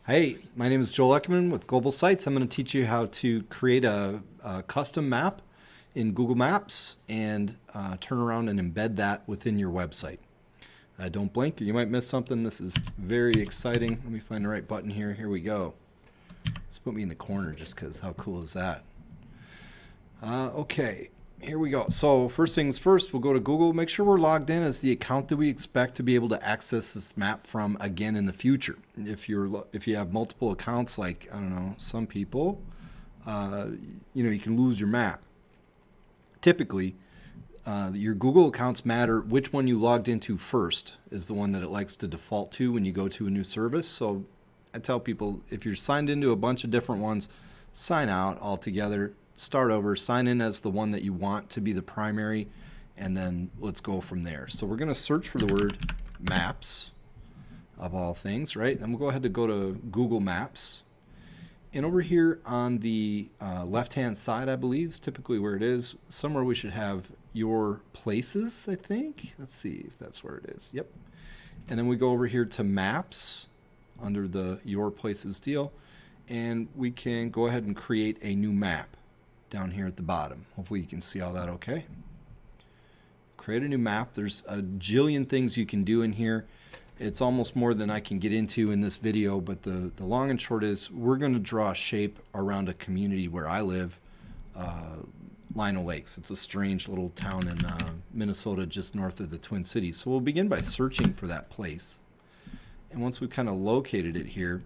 Hey, my name is Joel Eckerman with Global Sites. I'm going to teach you how to create a custom map in Google Maps and turn around and embed that within your website. Don't blink or you might miss something. This is very exciting. Let me find the right button here. Here we go. Let's put me in the corner just because how cool is that? Okay, here we go. So first things first, we'll go to Google. Make sure we're logged in as the account that we expect to be able to access this map from again in the future. If you have multiple accounts, like I don't know, some people, you can lose your map. Typically, your Google accounts matter. Which one you logged into first is the one that it likes to default to when you go to a new service. So I tell people, if you're signed into a bunch of different ones, sign out altogether, start over, sign in as the one that you want to be the primary, and then let's go from there. So we're going to search for the word maps, of all things, right? Then we'll go ahead and go to Google Maps. And over here on the left-hand side, I believe, is typically where it is. Somewhere we should have your places, I think. Let's see if that's where it is. Yep. And then we go over here to Maps under the Your Places deal. And we can go ahead and create a new map down here at the bottom. Hopefully you can see all that okay. Create a new map. There's a jillion things you can do in here. It's almost more than I can get into in this video, but the long and short is we're going to draw a shape around a community where I live, Lino Lakes. It's a strange little town in Minnesota just north of the Twin Cities. So we'll begin by searching for that place. And once we've kind of located it here,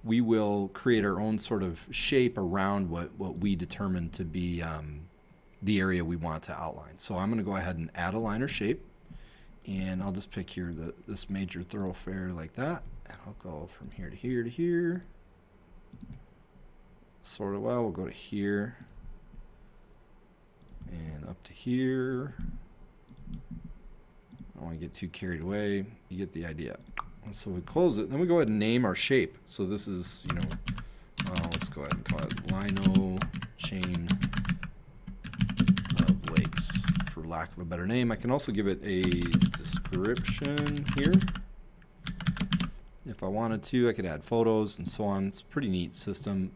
we will create our own sort of shape around what we determine to be the area we want to outline. So I'm going to go ahead and add a line or shape. And I'll just pick here this major thoroughfare like that. And I'll go from here to here to here. Sort of well, we'll go to here. And up to here. I don't want to get too carried away. You get the idea. And so we close it. Then we go ahead and name our shape. So this is, let's go ahead and call it Lino Chain of Lakes, for lack of a better name. I can also give it a description here. If I wanted to, I could add photos and so on. It's a pretty neat system.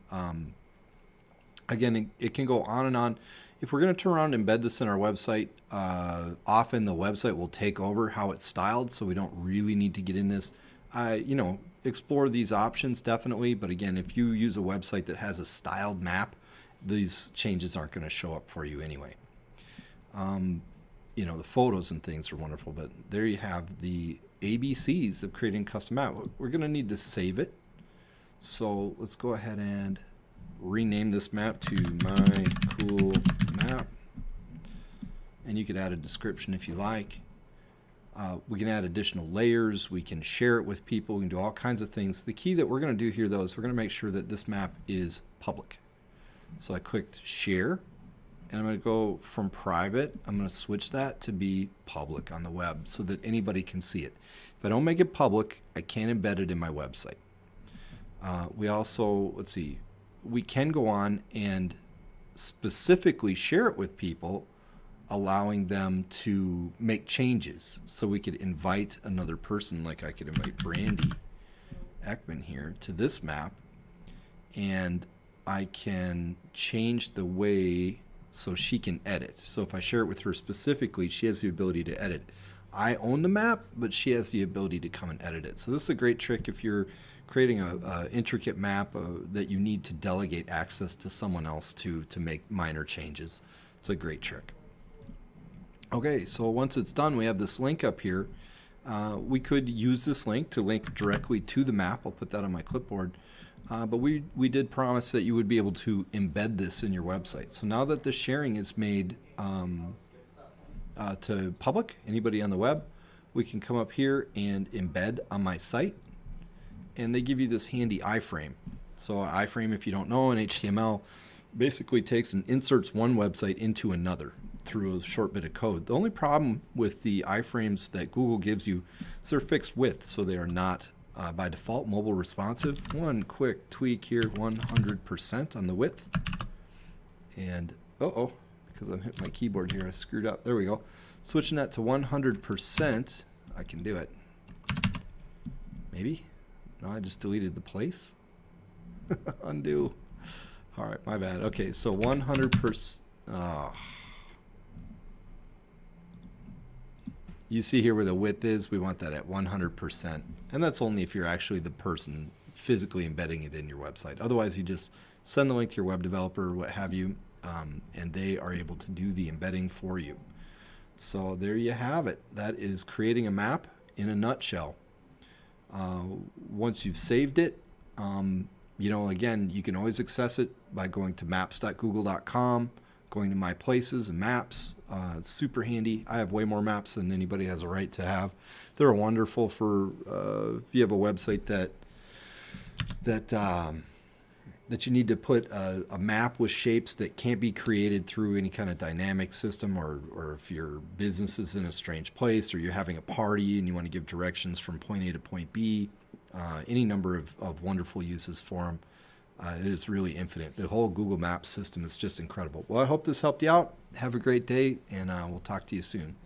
Again, it can go on and on. If we're going to turn around and embed this in our website, often the website will take over how it's styled, so we don't really need to get in this. Explore these options definitely, but again, if you use a website that has a styled map, these changes aren't going to show up for you anyway. The photos and things are wonderful, but there you have the ABCs of creating a custom map. We're going to need to save it. So let's go ahead and rename this map to My Cool Map. And you could add a description if you like. We can add additional layers. We can share it with people. We can do all kinds of things. The key that we're going to do here, though, is we're going to make sure that this map is public. So I clicked Share. And I'm going to go from private. I'm going to switch that to be public on the web so that anybody can see it. If I don't make it public, I can't embed it in my website. We also, let's see, we can go on and specifically share it with people, allowing them to make changes. So we could invite another person, like I could invite Brandy Ekman here to this map, and I can change the way so she can edit. So if I share it with her specifically, she has the ability to edit. I own the map, but she has the ability to come and edit it. So this is a great trick if you're creating a intricate map that you need to delegate access to someone else to make minor changes. It's a great trick. Okay, so once it's done, we have this link up here. We could use this link to link directly to the map. I'll put that on my clipboard. But we did promise that you would be able to embed this in your website. So now that the sharing is made to public, anybody on the web, we can come up here and embed on my site. And they give you this handy iframe. So an iframe, if you don't know, in HTML, basically takes and inserts one website into another through a short bit of code. The only problem with the iframes that Google gives you is they're fixed width, so they are not by default mobile responsive. One quick tweak here, 100% on the width. And because I'm hitting my keyboard here, I screwed up. There we go. Switching that to 100%, I can do it. Maybe? No, I just deleted the place. Undo. All right, my bad. Okay, so 100%. Oh. You see here where the width is, we want that at 100%. And that's only if you're actually the person physically embedding it in your website. Otherwise, you just send the link to your web developer or what have you, and they are able to do the embedding for you. So there you have it. That is creating a map in a nutshell. Once you've saved it, again, you can always access it by going to maps.google.com, going to My Places and Maps. It's super handy. I have way more maps than anybody has a right to have. They're wonderful for if you have a website that you need to put a map with shapes that can't be created through any kind of dynamic system, or if your business is in a strange place, or you're having a party and you want to give directions from point A to point B, any number of wonderful uses for them. It is really infinite. The whole Google Maps system is just incredible. Well, I hope this helped you out. Have a great day, and we'll talk to you soon.